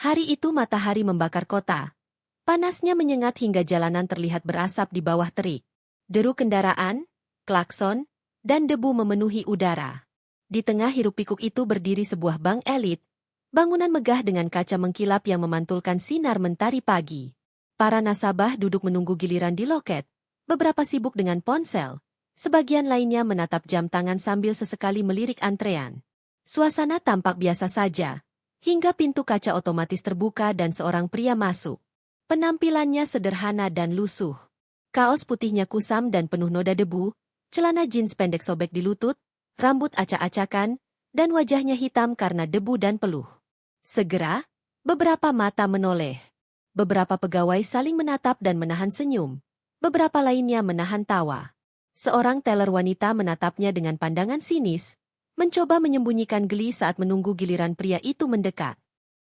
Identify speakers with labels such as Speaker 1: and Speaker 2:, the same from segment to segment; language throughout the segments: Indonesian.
Speaker 1: Hari itu matahari membakar kota. Panasnya menyengat hingga jalanan terlihat berasap di bawah terik. Deru kendaraan, klakson, dan debu memenuhi udara. Di tengah hiruk-pikuk itu berdiri sebuah bank elit, bangunan megah dengan kaca mengkilap yang memantulkan sinar mentari pagi. Para nasabah duduk menunggu giliran di loket, beberapa sibuk dengan ponsel, sebagian lainnya menatap jam tangan sambil sesekali melirik antrean. Suasana tampak biasa saja, hingga pintu kaca otomatis terbuka dan seorang pria masuk. Penampilannya sederhana dan lusuh. Kaos putihnya kusam dan penuh noda debu, celana jeans pendek sobek di lutut, rambut acak-acakan, dan wajahnya hitam karena debu dan peluh. Segera, beberapa mata menoleh. Beberapa pegawai saling menatap dan menahan senyum. Beberapa lainnya menahan tawa. Seorang teller wanita menatapnya dengan pandangan sinis, mencoba menyembunyikan geli saat menunggu giliran pria itu mendekat.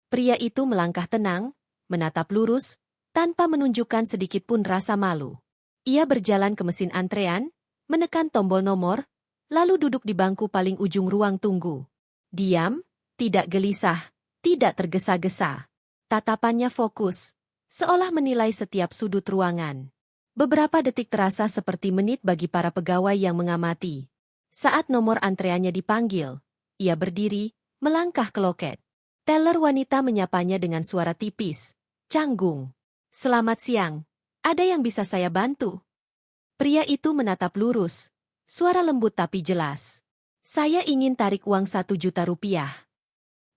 Speaker 1: Pria itu melangkah tenang, menatap lurus, tanpa menunjukkan sedikit pun rasa malu. Ia berjalan ke mesin antrean, menekan tombol nomor, lalu duduk di bangku paling ujung ruang tunggu. Diam, tidak gelisah, tidak tergesa-gesa. Tatapannya fokus, seolah menilai setiap sudut ruangan. Beberapa detik terasa seperti menit bagi para pegawai yang mengamati. Saat nomor antreannya dipanggil, ia berdiri, melangkah ke loket. Teller wanita menyapanya dengan suara tipis, canggung. "Selamat siang. Ada yang bisa saya bantu?" Pria itu menatap lurus, suara lembut tapi jelas. "Saya ingin tarik uang 1 juta rupiah."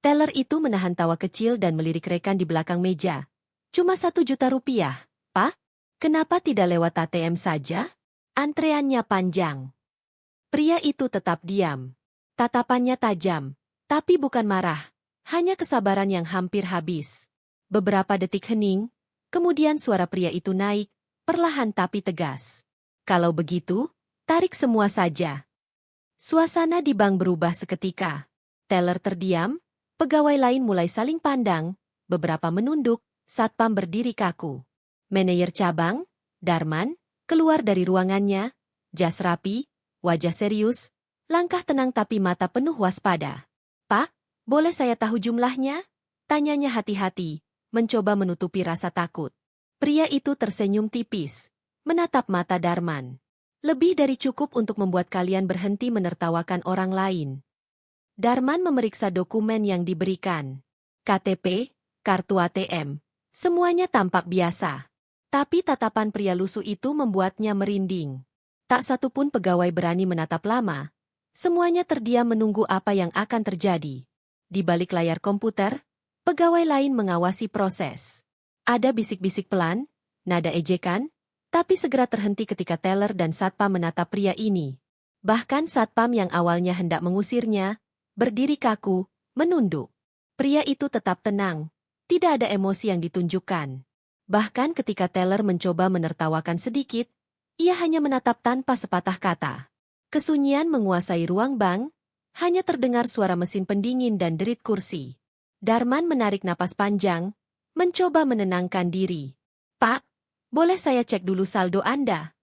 Speaker 1: Teller itu menahan tawa kecil dan melirik rekan di belakang meja. "Cuma 1 juta rupiah, Pak? Kenapa tidak lewat ATM saja? Antreannya panjang." Pria itu tetap diam. Tatapannya tajam, tapi bukan marah, hanya kesabaran yang hampir habis. Beberapa detik hening, kemudian suara pria itu naik, perlahan tapi tegas. "Kalau begitu, tarik semua saja." Suasana di bank berubah seketika. Teller terdiam, pegawai lain mulai saling pandang, beberapa menunduk, satpam berdiri kaku. Manajer cabang, Darman, keluar dari ruangannya, jas rapi, wajah serius, langkah tenang tapi mata penuh waspada. "Pak, boleh saya tahu jumlahnya?" Tanyanya hati-hati, mencoba menutupi rasa takut. Pria itu tersenyum tipis, menatap mata Darman. "Lebih dari cukup untuk membuat kalian berhenti menertawakan orang lain." Darman memeriksa dokumen yang diberikan. KTP, kartu ATM, semuanya tampak biasa. Tapi tatapan pria lusuh itu membuatnya merinding. Tak satu pun pegawai berani menatap lama. Semuanya terdiam menunggu apa yang akan terjadi. Di balik layar komputer, pegawai lain mengawasi proses. Ada bisik-bisik pelan, nada ejekan, tapi segera terhenti ketika teller dan satpam menatap pria ini. Bahkan satpam yang awalnya hendak mengusirnya, berdiri kaku, menunduk. Pria itu tetap tenang, tidak ada emosi yang ditunjukkan. Bahkan ketika teller mencoba menertawakan sedikit, ia hanya menatap tanpa sepatah kata. Kesunyian menguasai ruang bank, hanya terdengar suara mesin pendingin dan derit kursi. Darman menarik napas panjang, mencoba menenangkan diri. "Pak, boleh saya cek dulu saldo Anda?"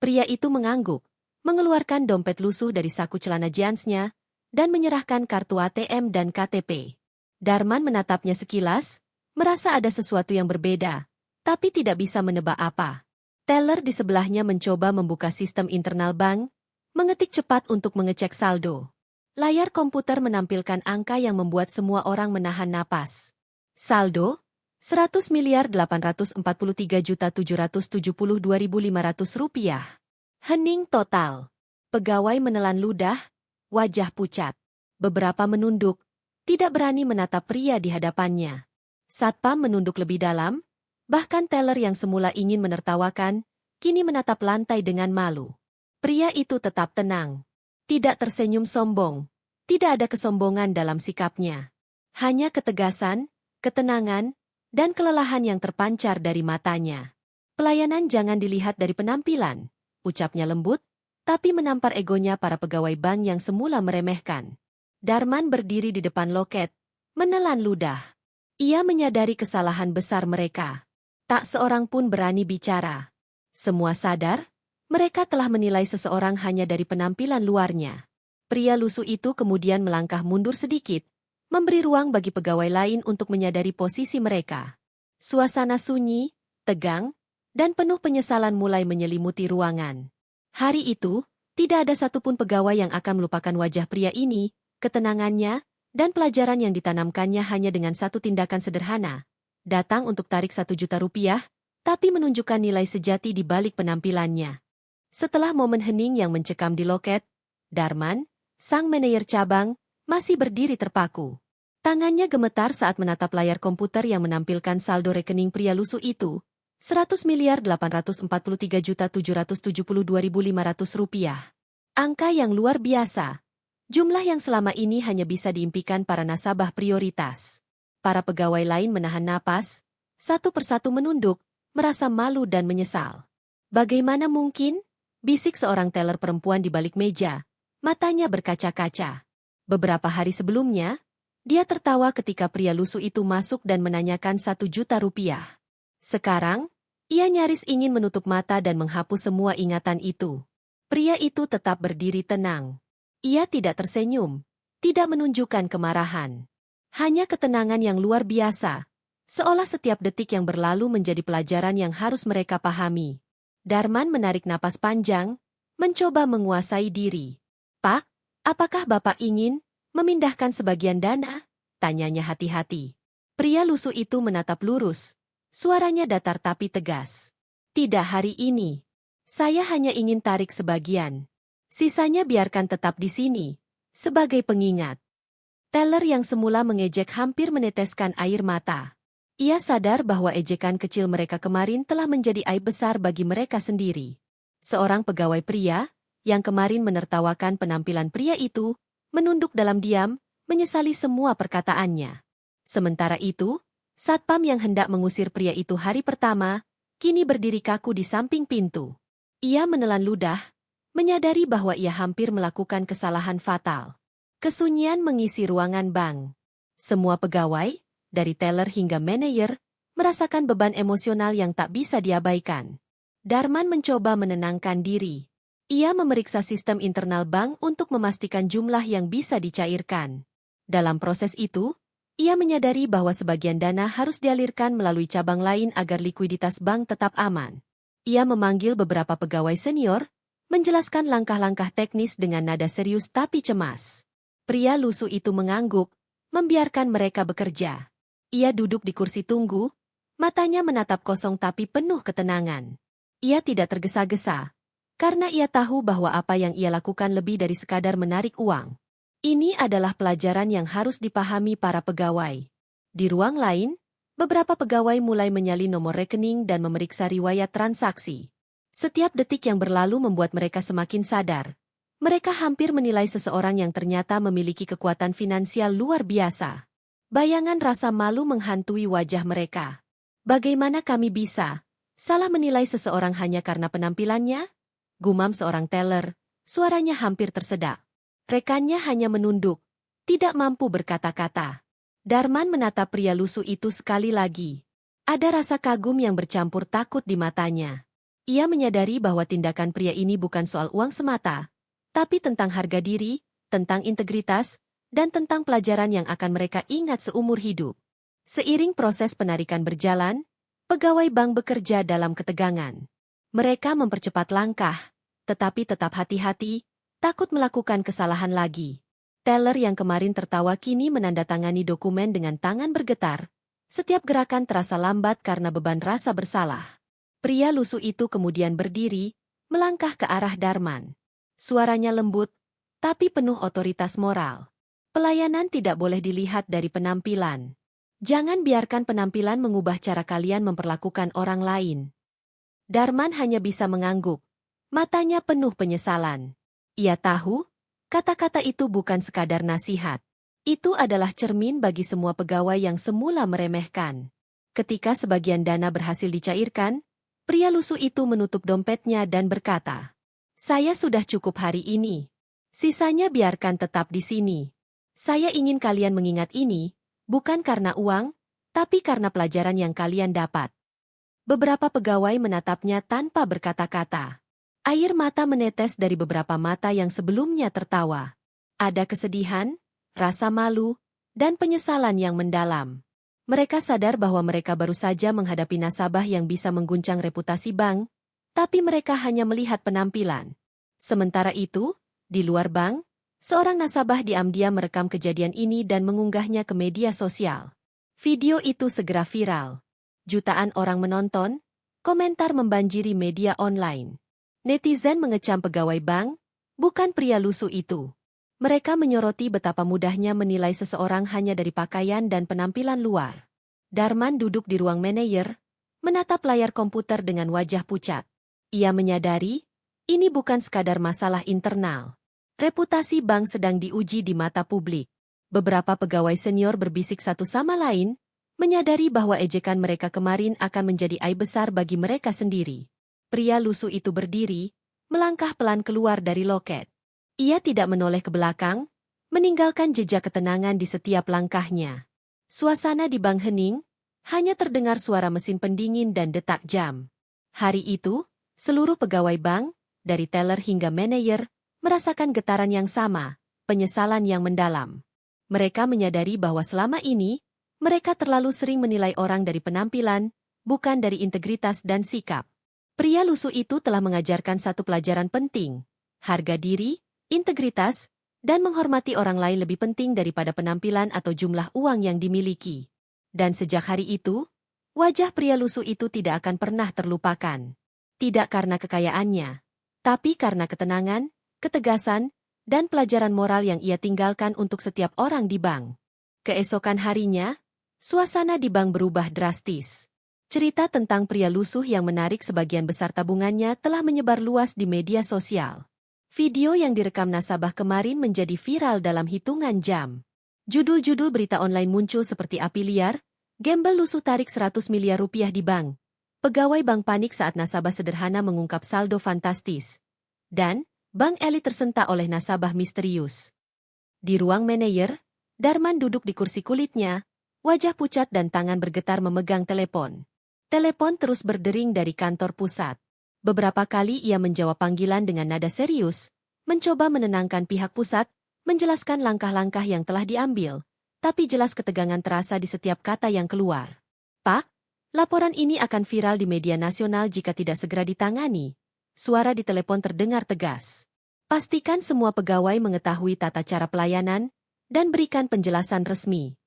Speaker 1: Pria itu mengangguk, mengeluarkan dompet lusuh dari saku celana jeansnya, dan menyerahkan kartu ATM dan KTP. Darman menatapnya sekilas, merasa ada sesuatu yang berbeda, tapi tidak bisa menebak apa. Teller di sebelahnya mencoba membuka sistem internal bank, mengetik cepat untuk mengecek saldo. Layar komputer menampilkan angka yang membuat semua orang menahan napas. Saldo, 100.843.772.500 rupiah. Hening total. Pegawai menelan ludah, wajah pucat. Beberapa menunduk, tidak berani menatap pria di hadapannya. Satpam menunduk lebih dalam, bahkan teller yang semula ingin menertawakan, kini menatap lantai dengan malu. Pria itu tetap tenang. Tidak tersenyum sombong. Tidak ada kesombongan dalam sikapnya. Hanya ketegasan, ketenangan, dan kelelahan yang terpancar dari matanya. "Pelayanan jangan dilihat dari penampilan," ucapnya lembut, tapi menampar egonya para pegawai bank yang semula meremehkan. Darman berdiri di depan loket, menelan ludah. Ia menyadari kesalahan besar mereka. Tak seorang pun berani bicara. Semua sadar, mereka telah menilai seseorang hanya dari penampilan luarnya. Pria lusuh itu kemudian melangkah mundur sedikit, memberi ruang bagi pegawai lain untuk menyadari posisi mereka. Suasana sunyi, tegang, dan penuh penyesalan mulai menyelimuti ruangan. Hari itu, tidak ada satupun pegawai yang akan melupakan wajah pria ini, ketenangannya, dan pelajaran yang ditanamkannya hanya dengan satu tindakan sederhana. Datang untuk tarik 1 juta rupiah, tapi menunjukkan nilai sejati di balik penampilannya. Setelah momen hening yang mencekam di loket, Darman, sang manajer cabang, masih berdiri terpaku. Tangannya gemetar saat menatap layar komputer yang menampilkan saldo rekening pria lusuh itu, 100.843.772.500 rupiah. Angka yang luar biasa. Jumlah yang selama ini hanya bisa diimpikan para nasabah prioritas. Para pegawai lain menahan napas, satu persatu menunduk, merasa malu dan menyesal. Bagaimana mungkin? Bisik seorang teller perempuan di balik meja, matanya berkaca-kaca. Beberapa hari sebelumnya, dia tertawa ketika pria lusuh itu masuk dan menanyakan 1 juta rupiah. Sekarang, ia nyaris ingin menutup mata dan menghapus semua ingatan itu. Pria itu tetap berdiri tenang. Ia tidak tersenyum, tidak menunjukkan kemarahan. Hanya ketenangan yang luar biasa, seolah setiap detik yang berlalu menjadi pelajaran yang harus mereka pahami. Darman menarik napas panjang, mencoba menguasai diri. "Pak, apakah Bapak ingin memindahkan sebagian dana?" tanyanya hati-hati. Pria lusuh itu menatap lurus, suaranya datar tapi tegas. "Tidak hari ini. Saya hanya ingin tarik sebagian. Sisanya biarkan tetap di sini, sebagai pengingat." Teller yang semula mengejek hampir meneteskan air mata. Ia sadar bahwa ejekan kecil mereka kemarin telah menjadi aib besar bagi mereka sendiri. Seorang pegawai pria, yang kemarin menertawakan penampilan pria itu, menunduk dalam diam, menyesali semua perkataannya. Sementara itu, satpam yang hendak mengusir pria itu hari pertama, kini berdiri kaku di samping pintu. Ia menelan ludah, menyadari bahwa ia hampir melakukan kesalahan fatal. Kesunyian mengisi ruangan bank. Semua pegawai, dari teller hingga manajer, merasakan beban emosional yang tak bisa diabaikan. Darman mencoba menenangkan diri. Ia memeriksa sistem internal bank untuk memastikan jumlah yang bisa dicairkan. Dalam proses itu, ia menyadari bahwa sebagian dana harus dialirkan melalui cabang lain agar likuiditas bank tetap aman. Ia memanggil beberapa pegawai senior, menjelaskan langkah-langkah teknis dengan nada serius tapi cemas. Pria lusuh itu mengangguk, membiarkan mereka bekerja. Ia duduk di kursi tunggu, matanya menatap kosong tapi penuh ketenangan. Ia tidak tergesa-gesa, karena ia tahu bahwa apa yang ia lakukan lebih dari sekadar menarik uang. Ini adalah pelajaran yang harus dipahami para pegawai. Di ruang lain, beberapa pegawai mulai menyalin nomor rekening dan memeriksa riwayat transaksi. Setiap detik yang berlalu membuat mereka semakin sadar. Mereka hampir menilai seseorang yang ternyata memiliki kekuatan finansial luar biasa. Bayangan rasa malu menghantui wajah mereka. Bagaimana kami bisa salah menilai seseorang hanya karena penampilannya? Gumam seorang teller, suaranya hampir tersedak. Rekannya hanya menunduk, tidak mampu berkata-kata. Darman menatap pria lusuh itu sekali lagi. Ada rasa kagum yang bercampur takut di matanya. Ia menyadari bahwa tindakan pria ini bukan soal uang semata, tapi tentang harga diri, tentang integritas, dan tentang pelajaran yang akan mereka ingat seumur hidup. Seiring proses penarikan berjalan, pegawai bank bekerja dalam ketegangan. Mereka mempercepat langkah, tetapi tetap hati-hati, takut melakukan kesalahan lagi. Teller yang kemarin tertawa kini menandatangani dokumen dengan tangan bergetar. Setiap gerakan terasa lambat karena beban rasa bersalah. Pria lusuh itu kemudian berdiri, melangkah ke arah Darman. Suaranya lembut, tapi penuh otoritas moral. Pelayanan tidak boleh dilihat dari penampilan. Jangan biarkan penampilan mengubah cara kalian memperlakukan orang lain. Darman hanya bisa mengangguk. Matanya penuh penyesalan. Ia tahu, kata-kata itu bukan sekadar nasihat. Itu adalah cermin bagi semua pegawai yang semula meremehkan. Ketika sebagian dana berhasil dicairkan, pria lusuh itu menutup dompetnya dan berkata, "Saya sudah cukup hari ini. Sisanya biarkan tetap di sini. Saya ingin kalian mengingat ini, bukan karena uang, tapi karena pelajaran yang kalian dapat." Beberapa pegawai menatapnya tanpa berkata-kata. Air mata menetes dari beberapa mata yang sebelumnya tertawa. Ada kesedihan, rasa malu, dan penyesalan yang mendalam. Mereka sadar bahwa mereka baru saja menghadapi nasabah yang bisa mengguncang reputasi bank, tapi mereka hanya melihat penampilan. Sementara itu, di luar bank, seorang nasabah diam-diam merekam kejadian ini dan mengunggahnya ke media sosial. Video itu segera viral. Jutaan orang menonton, komentar membanjiri media online. Netizen mengecam pegawai bank, bukan pria lusuh itu. Mereka menyoroti betapa mudahnya menilai seseorang hanya dari pakaian dan penampilan luar. Darman duduk di ruang manajer, menatap layar komputer dengan wajah pucat. Ia menyadari, ini bukan sekadar masalah internal. Reputasi bank sedang diuji di mata publik. Beberapa pegawai senior berbisik satu sama lain, menyadari bahwa ejekan mereka kemarin akan menjadi aib besar bagi mereka sendiri. Pria lusuh itu berdiri, melangkah pelan keluar dari loket. Ia tidak menoleh ke belakang, meninggalkan jejak ketenangan di setiap langkahnya. Suasana di bank hening, hanya terdengar suara mesin pendingin dan detak jam. Hari itu, seluruh pegawai bank, dari teller hingga manajer, merasakan getaran yang sama, penyesalan yang mendalam. Mereka menyadari bahwa selama ini, mereka terlalu sering menilai orang dari penampilan, bukan dari integritas dan sikap. Pria lusuh itu telah mengajarkan satu pelajaran penting, harga diri, integritas, dan menghormati orang lain lebih penting daripada penampilan atau jumlah uang yang dimiliki. Dan sejak hari itu, wajah pria lusuh itu tidak akan pernah terlupakan. Tidak karena kekayaannya, tapi karena ketenangan, ketegasan, dan pelajaran moral yang ia tinggalkan untuk setiap orang di bank. Keesokan harinya, suasana di bank berubah drastis. Cerita tentang pria lusuh yang menarik sebagian besar tabungannya telah menyebar luas di media sosial. Video yang direkam nasabah kemarin menjadi viral dalam hitungan jam. Judul-judul berita online muncul seperti api liar, gembel lusuh tarik 100 miliar rupiah di bank. Pegawai bank panik saat nasabah sederhana mengungkap saldo fantastis. Dan, bank elit tersentak oleh nasabah misterius. Di ruang manajer, Darman duduk di kursi kulitnya, wajah pucat dan tangan bergetar memegang telepon. Telepon terus berdering dari kantor pusat. Beberapa kali ia menjawab panggilan dengan nada serius, mencoba menenangkan pihak pusat, menjelaskan langkah-langkah yang telah diambil, tapi jelas ketegangan terasa di setiap kata yang keluar. Pak, laporan ini akan viral di media nasional jika tidak segera ditangani. Suara di telepon terdengar tegas. Pastikan semua pegawai mengetahui tata cara pelayanan, dan berikan penjelasan resmi.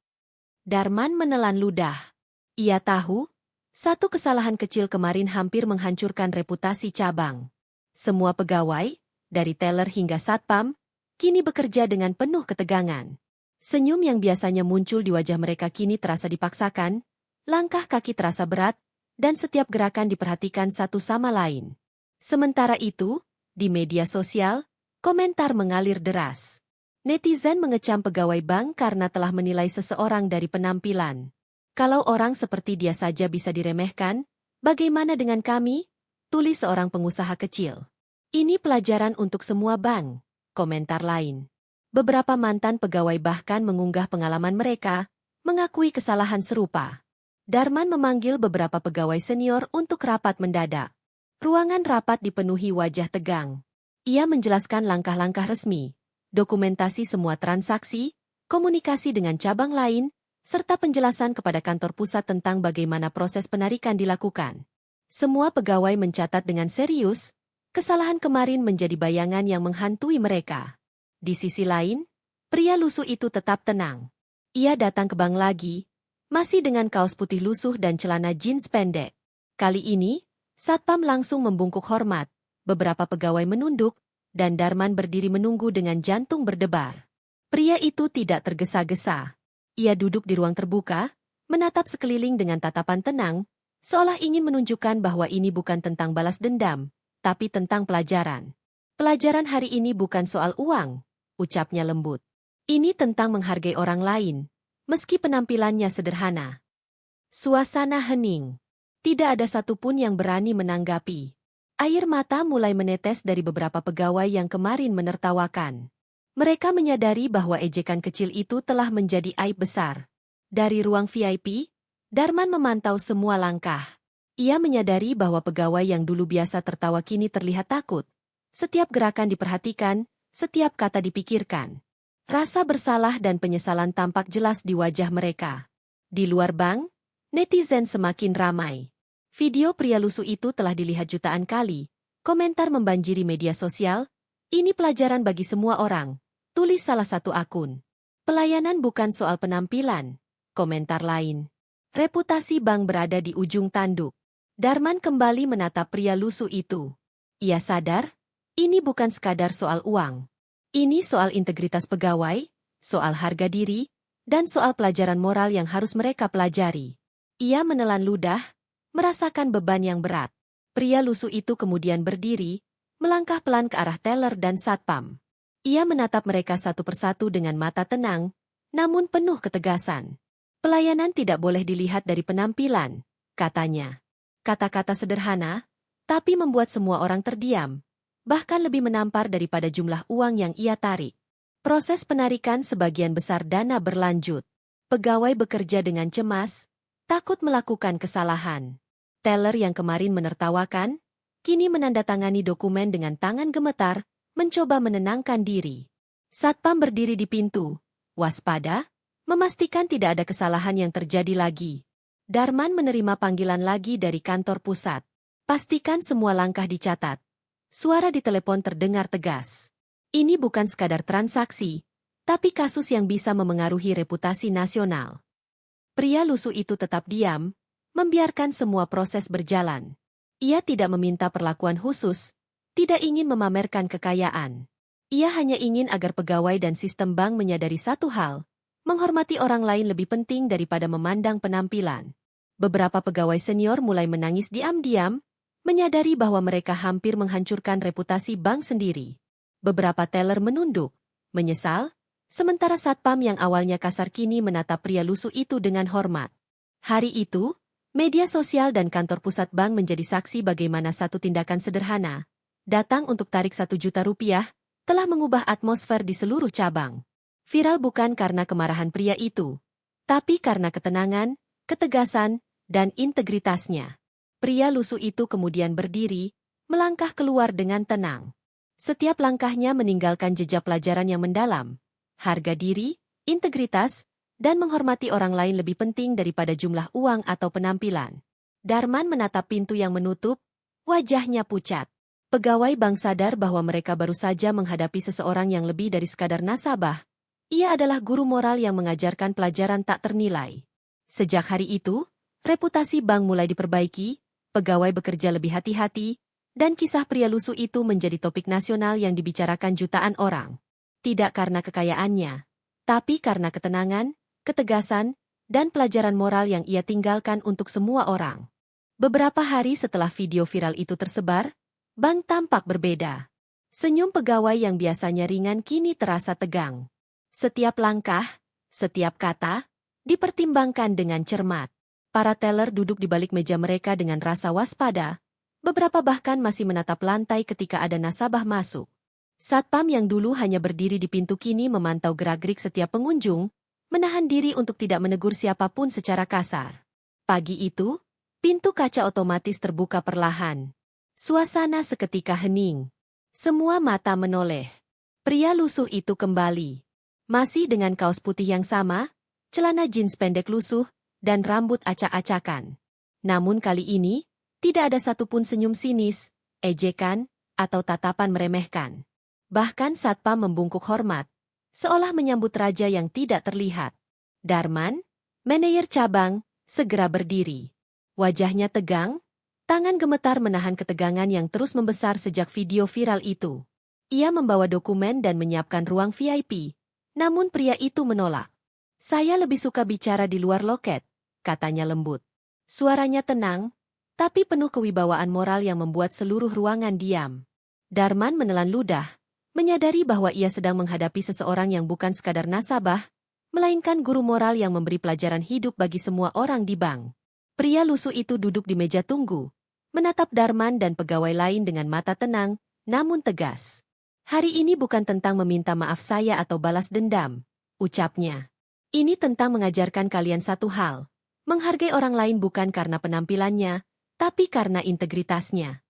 Speaker 1: Darman menelan ludah. Ia tahu, satu kesalahan kecil kemarin hampir menghancurkan reputasi cabang. Semua pegawai, dari teller hingga satpam, kini bekerja dengan penuh ketegangan. Senyum yang biasanya muncul di wajah mereka kini terasa dipaksakan, langkah kaki terasa berat, dan setiap gerakan diperhatikan satu sama lain. Sementara itu, di media sosial, komentar mengalir deras. Netizen mengecam pegawai bank karena telah menilai seseorang dari penampilan. Kalau orang seperti dia saja bisa diremehkan, bagaimana dengan kami? Tulis seorang pengusaha kecil. Ini pelajaran untuk semua bank, komentar lain. Beberapa mantan pegawai bahkan mengunggah pengalaman mereka, mengakui kesalahan serupa. Darman memanggil beberapa pegawai senior untuk rapat mendadak. Ruangan rapat dipenuhi wajah tegang. Ia menjelaskan langkah-langkah resmi, dokumentasi semua transaksi, komunikasi dengan cabang lain, serta penjelasan kepada kantor pusat tentang bagaimana proses penarikan dilakukan. Semua pegawai mencatat dengan serius, kesalahan kemarin menjadi bayangan yang menghantui mereka. Di sisi lain, pria lusuh itu tetap tenang. Ia datang ke bank lagi, masih dengan kaos putih lusuh dan celana jeans pendek. Kali ini, satpam langsung membungkuk hormat, beberapa pegawai menunduk, dan Darman berdiri menunggu dengan jantung berdebar. Pria itu tidak tergesa-gesa. Ia duduk di ruang terbuka, menatap sekeliling dengan tatapan tenang, seolah ingin menunjukkan bahwa ini bukan tentang balas dendam, tapi tentang pelajaran. Pelajaran hari ini bukan soal uang, ucapnya lembut. Ini tentang menghargai orang lain, meski penampilannya sederhana. Suasana hening. Tidak ada satupun yang berani menanggapi. Air mata mulai menetes dari beberapa pegawai yang kemarin menertawakan. Mereka menyadari bahwa ejekan kecil itu telah menjadi aib besar. Dari ruang VIP, Darman memantau semua langkah. Ia menyadari bahwa pegawai yang dulu biasa tertawa kini terlihat takut. Setiap gerakan diperhatikan, setiap kata dipikirkan. Rasa bersalah dan penyesalan tampak jelas di wajah mereka. Di luar bank, netizen semakin ramai. Video pria lusuh itu telah dilihat jutaan kali. Komentar membanjiri media sosial. Ini pelajaran bagi semua orang, tulis salah satu akun. Pelayanan bukan soal penampilan. Komentar lain. Reputasi bank berada di ujung tanduk. Darman kembali menatap pria lusuh itu. Ia sadar, ini bukan sekadar soal uang. Ini soal integritas pegawai, soal harga diri, dan soal pelajaran moral yang harus mereka pelajari. Ia menelan ludah, merasakan beban yang berat. Pria lusuh itu kemudian berdiri, melangkah pelan ke arah teller dan satpam. Ia menatap mereka satu persatu dengan mata tenang, namun penuh ketegasan. Pelayanan tidak boleh dilihat dari penampilan, katanya. Kata-kata sederhana, tapi membuat semua orang terdiam. Bahkan lebih menampar daripada jumlah uang yang ia tarik. Proses penarikan sebagian besar dana berlanjut. Pegawai bekerja dengan cemas, takut melakukan kesalahan. Teller yang kemarin menertawakan, kini menandatangani dokumen dengan tangan gemetar, mencoba menenangkan diri. Satpam berdiri di pintu, waspada, memastikan tidak ada kesalahan yang terjadi lagi. Darman menerima panggilan lagi dari kantor pusat. Pastikan semua langkah dicatat. Suara di telepon terdengar tegas. Ini bukan sekadar transaksi, tapi kasus yang bisa memengaruhi reputasi nasional. Pria lusuh itu tetap diam, membiarkan semua proses berjalan. Ia tidak meminta perlakuan khusus, tidak ingin memamerkan kekayaan. Ia hanya ingin agar pegawai dan sistem bank menyadari satu hal, menghormati orang lain lebih penting daripada memandang penampilan. Beberapa pegawai senior mulai menangis diam-diam, menyadari bahwa mereka hampir menghancurkan reputasi bank sendiri. Beberapa teller menunduk, menyesal, sementara satpam yang awalnya kasar kini menatap pria lusuh itu dengan hormat. Hari itu, media sosial dan kantor pusat bank menjadi saksi bagaimana satu tindakan sederhana, datang untuk tarik 1 juta rupiah, telah mengubah atmosfer di seluruh cabang. Viral bukan karena kemarahan pria itu, tapi karena ketenangan, ketegasan, dan integritasnya. Pria lusuh itu kemudian berdiri, melangkah keluar dengan tenang. Setiap langkahnya meninggalkan jejak pelajaran yang mendalam. Harga diri, integritas, dan menghormati orang lain lebih penting daripada jumlah uang atau penampilan. Darman menatap pintu yang menutup, wajahnya pucat. Pegawai bank sadar bahwa mereka baru saja menghadapi seseorang yang lebih dari sekadar nasabah. Ia adalah guru moral yang mengajarkan pelajaran tak ternilai. Sejak hari itu, reputasi bank mulai diperbaiki, pegawai bekerja lebih hati-hati, dan kisah pria lusuh itu menjadi topik nasional yang dibicarakan jutaan orang. Tidak karena kekayaannya, tapi karena ketenangan, ketegasan, dan pelajaran moral yang ia tinggalkan untuk semua orang. Beberapa hari setelah video viral itu tersebar, bank tampak berbeda. Senyum pegawai yang biasanya ringan kini terasa tegang. Setiap langkah, setiap kata, dipertimbangkan dengan cermat. Para teller duduk di balik meja mereka dengan rasa waspada, beberapa bahkan masih menatap lantai ketika ada nasabah masuk. Satpam yang dulu hanya berdiri di pintu kini memantau gerak-gerik setiap pengunjung, menahan diri untuk tidak menegur siapapun secara kasar. Pagi itu, pintu kaca otomatis terbuka perlahan. Suasana seketika hening. Semua mata menoleh. Pria lusuh itu kembali. Masih dengan kaos putih yang sama, celana jeans pendek lusuh, dan rambut acak-acakan. Namun kali ini, tidak ada satupun senyum sinis, ejekan, atau tatapan meremehkan. Bahkan satpam membungkuk hormat, seolah menyambut raja yang tidak terlihat. Darman, manajer cabang, segera berdiri. Wajahnya tegang, tangan gemetar menahan ketegangan yang terus membesar sejak video viral itu. Ia membawa dokumen dan menyiapkan ruang VIP, namun pria itu menolak. Saya lebih suka bicara di luar loket, katanya lembut. Suaranya tenang, tapi penuh kewibawaan moral yang membuat seluruh ruangan diam. Darman menelan ludah, menyadari bahwa ia sedang menghadapi seseorang yang bukan sekadar nasabah, melainkan guru moral yang memberi pelajaran hidup bagi semua orang di bank. Pria lusuh itu duduk di meja tunggu, menatap Darman dan pegawai lain dengan mata tenang, namun tegas. Hari ini bukan tentang meminta maaf saya atau balas dendam, ucapnya. Ini tentang mengajarkan kalian satu hal. Menghargai orang lain bukan karena penampilannya, tapi karena integritasnya.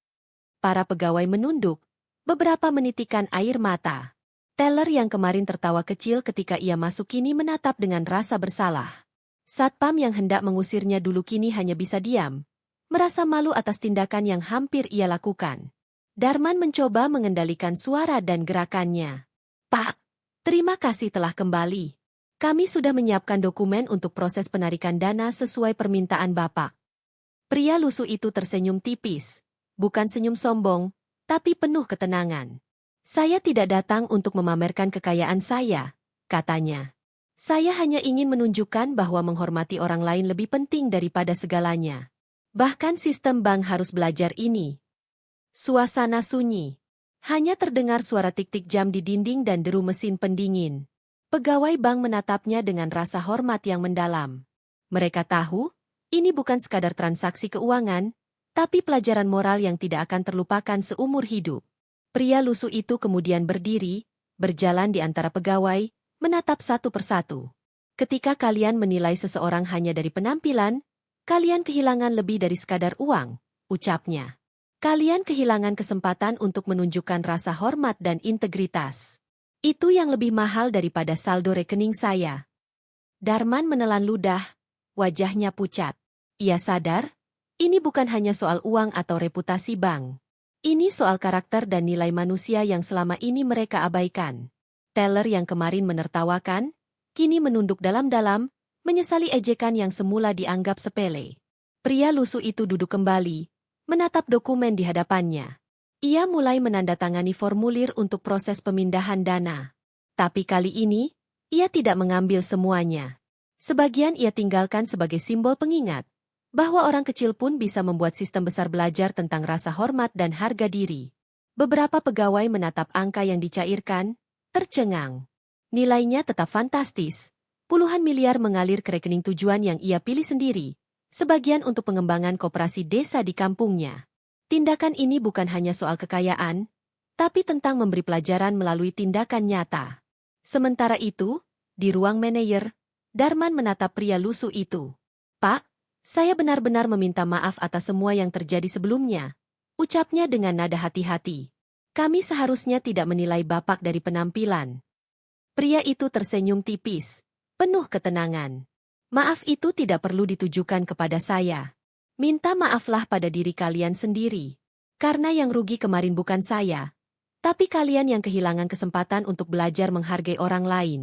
Speaker 1: Para pegawai menunduk, beberapa menitikan air mata. Teller yang kemarin tertawa kecil ketika ia masuk kini menatap dengan rasa bersalah. Satpam yang hendak mengusirnya dulu kini hanya bisa diam, merasa malu atas tindakan yang hampir ia lakukan. Darman mencoba mengendalikan suara dan gerakannya. "Pak, terima kasih telah kembali. Kami sudah menyiapkan dokumen untuk proses penarikan dana sesuai permintaan Bapak." Pria lusuh itu tersenyum tipis, bukan senyum sombong, tapi penuh ketenangan. "Saya tidak datang untuk memamerkan kekayaan saya," katanya. "Saya hanya ingin menunjukkan bahwa menghormati orang lain lebih penting daripada segalanya. Bahkan sistem bank harus belajar ini." Suasana sunyi. Hanya terdengar suara tik-tik jam di dinding dan deru mesin pendingin. Pegawai bank menatapnya dengan rasa hormat yang mendalam. Mereka tahu, ini bukan sekadar transaksi keuangan, tapi pelajaran moral yang tidak akan terlupakan seumur hidup. Pria lusuh itu kemudian berdiri, berjalan di antara pegawai, menatap satu persatu. "Ketika kalian menilai seseorang hanya dari penampilan, kalian kehilangan lebih dari sekadar uang," ucapnya. "Kalian kehilangan kesempatan untuk menunjukkan rasa hormat dan integritas. Itu yang lebih mahal daripada saldo rekening saya." Darman menelan ludah, wajahnya pucat. Ia sadar, ini bukan hanya soal uang atau reputasi bank. Ini soal karakter dan nilai manusia yang selama ini mereka abaikan. Teller yang kemarin menertawakan, kini menunduk dalam-dalam, menyesali ejekan yang semula dianggap sepele. Pria lusuh itu duduk kembali, menatap dokumen di hadapannya. Ia mulai menandatangani formulir untuk proses pemindahan dana. Tapi kali ini, ia tidak mengambil semuanya. Sebagian ia tinggalkan sebagai simbol pengingat bahwa orang kecil pun bisa membuat sistem besar belajar tentang rasa hormat dan harga diri. Beberapa pegawai menatap angka yang dicairkan, tercengang. Nilainya tetap fantastis. Puluhan miliar mengalir ke rekening tujuan yang ia pilih sendiri, sebagian untuk pengembangan koperasi desa di kampungnya. Tindakan ini bukan hanya soal kekayaan, tapi tentang memberi pelajaran melalui tindakan nyata. Sementara itu, di ruang manajer, Darman menatap pria lusuh itu. "Pak, saya benar-benar meminta maaf atas semua yang terjadi sebelumnya," ucapnya dengan nada hati-hati. "Kami seharusnya tidak menilai Bapak dari penampilan." Pria itu tersenyum tipis, penuh ketenangan. "Maaf itu tidak perlu ditujukan kepada saya. Minta maaflah pada diri kalian sendiri. Karena yang rugi kemarin bukan saya, tapi kalian yang kehilangan kesempatan untuk belajar menghargai orang lain."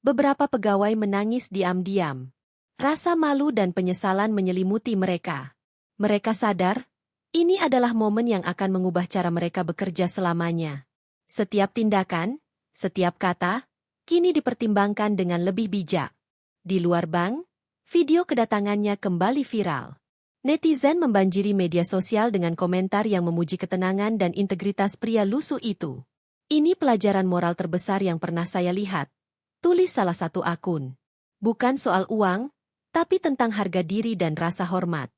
Speaker 1: Beberapa pegawai menangis diam-diam. Rasa malu dan penyesalan menyelimuti mereka. Mereka sadar, ini adalah momen yang akan mengubah cara mereka bekerja selamanya. Setiap tindakan, setiap kata, kini dipertimbangkan dengan lebih bijak. Di luar bank, video kedatangannya kembali viral. Netizen membanjiri media sosial dengan komentar yang memuji ketenangan dan integritas pria lusuh itu. "Ini pelajaran moral terbesar yang pernah saya lihat," tulis salah satu akun. "Bukan soal uang, tapi tentang harga diri dan rasa hormat."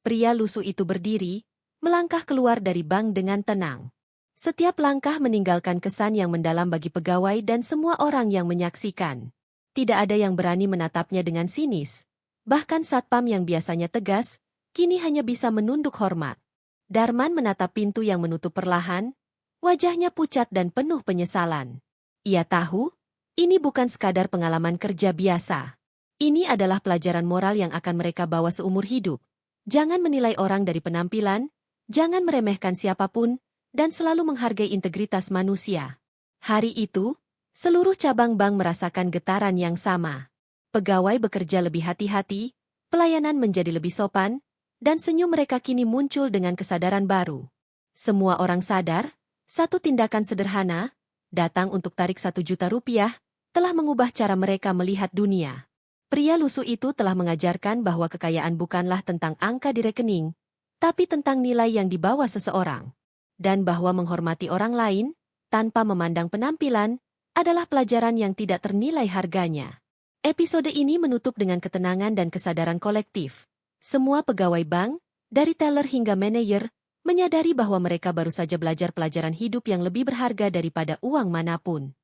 Speaker 1: Pria lusuh itu berdiri, melangkah keluar dari bank dengan tenang. Setiap langkah meninggalkan kesan yang mendalam bagi pegawai dan semua orang yang menyaksikan. Tidak ada yang berani menatapnya dengan sinis. Bahkan satpam yang biasanya tegas, kini hanya bisa menunduk hormat. Darman menatap pintu yang menutup perlahan, wajahnya pucat dan penuh penyesalan. Ia tahu, ini bukan sekadar pengalaman kerja biasa. Ini adalah pelajaran moral yang akan mereka bawa seumur hidup. Jangan menilai orang dari penampilan, jangan meremehkan siapapun, dan selalu menghargai integritas manusia. Hari itu, seluruh cabang bank merasakan getaran yang sama. Pegawai bekerja lebih hati-hati, pelayanan menjadi lebih sopan, dan senyum mereka kini muncul dengan kesadaran baru. Semua orang sadar, satu tindakan sederhana, datang untuk tarik 1 juta rupiah, telah mengubah cara mereka melihat dunia. Pria lusuh itu telah mengajarkan bahwa kekayaan bukanlah tentang angka di rekening, tapi tentang nilai yang dibawa seseorang. Dan bahwa menghormati orang lain, tanpa memandang penampilan, adalah pelajaran yang tidak ternilai harganya. Episode ini menutup dengan ketenangan dan kesadaran kolektif. Semua pegawai bank, dari teller hingga manajer, menyadari bahwa mereka baru saja belajar pelajaran hidup yang lebih berharga daripada uang manapun.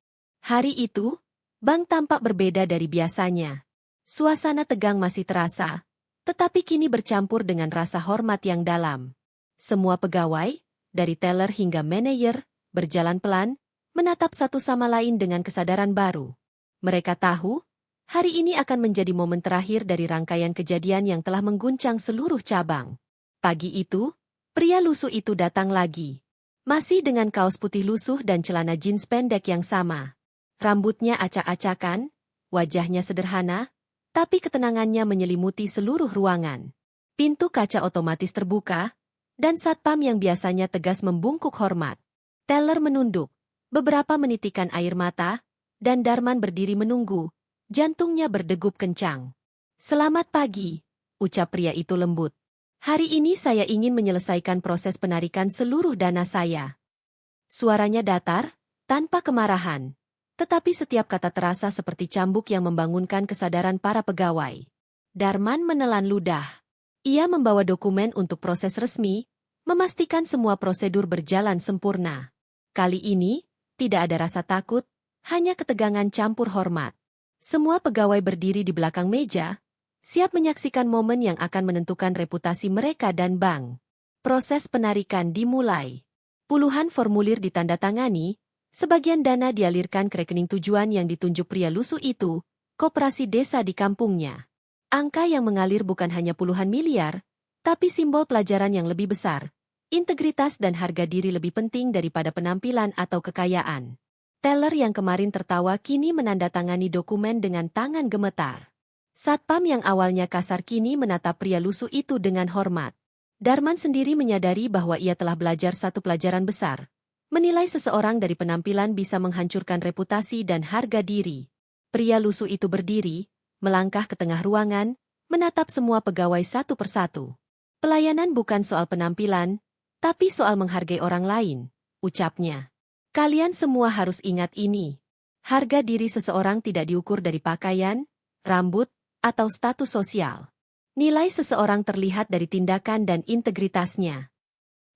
Speaker 1: Hari itu, bank tampak berbeda dari biasanya. Suasana tegang masih terasa, tetapi kini bercampur dengan rasa hormat yang dalam. Semua pegawai, dari teller hingga manajer, berjalan pelan, menatap satu sama lain dengan kesadaran baru. Mereka tahu, hari ini akan menjadi momen terakhir dari rangkaian kejadian yang telah mengguncang seluruh cabang. Pagi itu, pria lusuh itu datang lagi. Masih dengan kaos putih lusuh dan celana jeans pendek yang sama. Rambutnya acak-acakan, wajahnya sederhana, tapi ketenangannya menyelimuti seluruh ruangan. Pintu kaca otomatis terbuka, dan satpam yang biasanya tegas membungkuk hormat. Teller menunduk, beberapa menitikan air mata, dan Darman berdiri menunggu, jantungnya berdegup kencang. "Selamat pagi," ucap pria itu lembut. "Hari ini saya ingin menyelesaikan proses penarikan seluruh dana saya." Suaranya datar, tanpa kemarahan. Tetapi setiap kata terasa seperti cambuk yang membangunkan kesadaran para pegawai. Darman menelan ludah. Ia membawa dokumen untuk proses resmi, memastikan semua prosedur berjalan sempurna. Kali ini, tidak ada rasa takut, hanya ketegangan campur hormat. Semua pegawai berdiri di belakang meja, siap menyaksikan momen yang akan menentukan reputasi mereka dan bank. Proses penarikan dimulai. Puluhan formulir ditandatangani, sebagian dana dialirkan ke rekening tujuan yang ditunjuk pria lusuh itu, koperasi desa di kampungnya. Angka yang mengalir bukan hanya puluhan miliar, tapi simbol pelajaran yang lebih besar. Integritas dan harga diri lebih penting daripada penampilan atau kekayaan. Teller yang kemarin tertawa kini menandatangani dokumen dengan tangan gemetar. Satpam yang awalnya kasar kini menatap pria lusuh itu dengan hormat. Darman sendiri menyadari bahwa ia telah belajar satu pelajaran besar. Menilai seseorang dari penampilan bisa menghancurkan reputasi dan harga diri. Pria lusuh itu berdiri, melangkah ke tengah ruangan, menatap semua pegawai satu persatu. "Pelayanan bukan soal penampilan, tapi soal menghargai orang lain," ucapnya. "Kalian semua harus ingat ini. Harga diri seseorang tidak diukur dari pakaian, rambut, atau status sosial. Nilai seseorang terlihat dari tindakan dan integritasnya."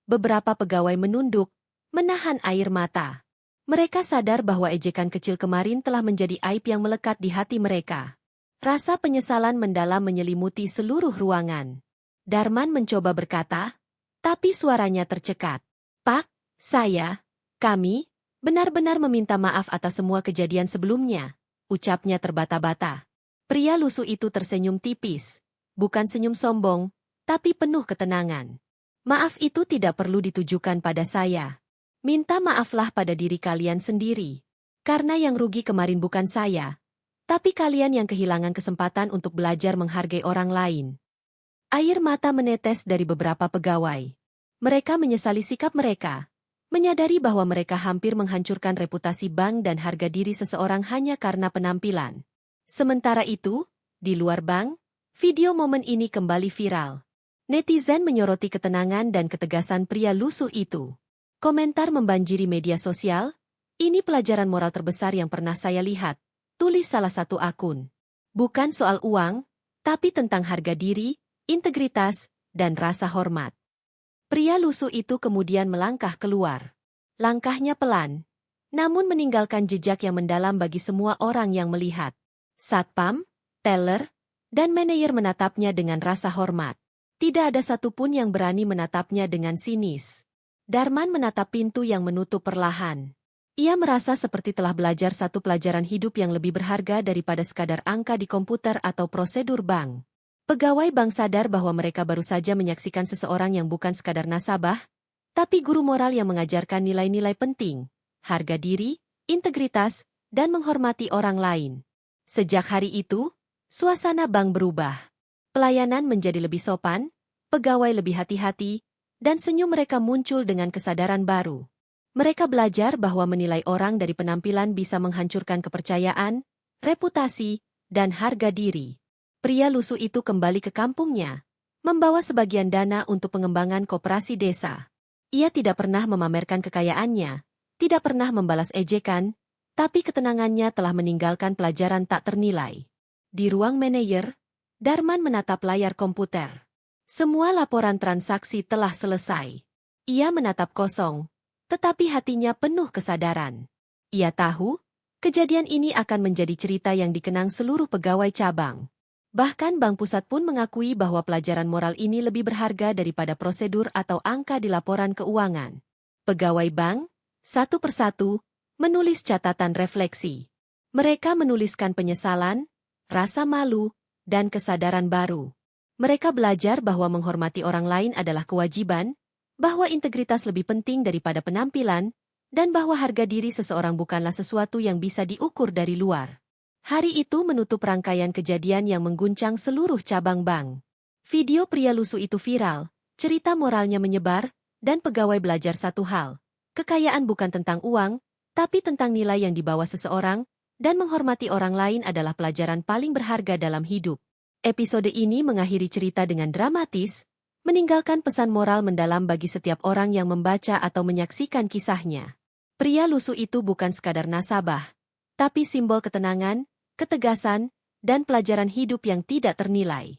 Speaker 1: Beberapa pegawai menunduk, menahan air mata. Mereka sadar bahwa ejekan kecil kemarin telah menjadi aib yang melekat di hati mereka. Rasa penyesalan mendalam menyelimuti seluruh ruangan. Darman mencoba berkata, tapi suaranya tercekat. "Pak, kami, benar-benar meminta maaf atas semua kejadian sebelumnya," ucapnya terbata-bata. Pria lusuh itu tersenyum tipis, bukan senyum sombong, tapi penuh ketenangan. "Maaf itu tidak perlu ditujukan pada saya. Minta maaflah pada diri kalian sendiri. Karena yang rugi kemarin bukan saya, tapi kalian yang kehilangan kesempatan untuk belajar menghargai orang lain." Air mata menetes dari beberapa pegawai. Mereka menyesali sikap mereka, menyadari bahwa mereka hampir menghancurkan reputasi bank dan harga diri seseorang hanya karena penampilan. Sementara itu, di luar bank, video momen ini kembali viral. Netizen menyoroti ketenangan dan ketegasan pria lusuh itu. Komentar membanjiri media sosial, "Ini pelajaran moral terbesar yang pernah saya lihat," tulis salah satu akun. "Bukan soal uang, tapi tentang harga diri, integritas, dan rasa hormat." Pria lusuh itu kemudian melangkah keluar. Langkahnya pelan, namun meninggalkan jejak yang mendalam bagi semua orang yang melihat. Satpam, teller, dan manajer menatapnya dengan rasa hormat. Tidak ada satupun yang berani menatapnya dengan sinis. Darman menatap pintu yang menutup perlahan. Ia merasa seperti telah belajar satu pelajaran hidup yang lebih berharga daripada sekadar angka di komputer atau prosedur bank. Pegawai bank sadar bahwa mereka baru saja menyaksikan seseorang yang bukan sekadar nasabah, tapi guru moral yang mengajarkan nilai-nilai penting, harga diri, integritas, dan menghormati orang lain. Sejak hari itu, suasana bank berubah. Pelayanan menjadi lebih sopan, pegawai lebih hati-hati, dan senyum mereka muncul dengan kesadaran baru. Mereka belajar bahwa menilai orang dari penampilan bisa menghancurkan kepercayaan, reputasi, dan harga diri. Pria lusuh itu kembali ke kampungnya, membawa sebagian dana untuk pengembangan koperasi desa. Ia tidak pernah memamerkan kekayaannya, tidak pernah membalas ejekan, tapi ketenangannya telah meninggalkan pelajaran tak ternilai. Di ruang manajer, Darman menatap layar komputer. Semua laporan transaksi telah selesai. Ia menatap kosong, tetapi hatinya penuh kesadaran. Ia tahu, kejadian ini akan menjadi cerita yang dikenang seluruh pegawai cabang. Bahkan Bank Pusat pun mengakui bahwa pelajaran moral ini lebih berharga daripada prosedur atau angka di laporan keuangan. Pegawai bank, satu persatu, Menulis catatan refleksi. Mereka menuliskan penyesalan, rasa malu, dan kesadaran baru. Mereka belajar bahwa menghormati orang lain adalah kewajiban, bahwa integritas lebih penting daripada penampilan, dan bahwa harga diri seseorang bukanlah sesuatu yang bisa diukur dari luar. Hari itu menutup rangkaian kejadian yang mengguncang seluruh cabang bank. Video pria lusuh itu viral, cerita moralnya menyebar, dan pegawai belajar satu hal. Kekayaan bukan tentang uang, tapi tentang nilai yang dibawa seseorang, dan menghormati orang lain adalah pelajaran paling berharga dalam hidup. Episode ini mengakhiri cerita dengan dramatis, meninggalkan pesan moral mendalam bagi setiap orang yang membaca atau menyaksikan kisahnya. Pria lusuh itu bukan sekadar nasabah, tapi simbol ketenangan, ketegasan, dan pelajaran hidup yang tidak ternilai.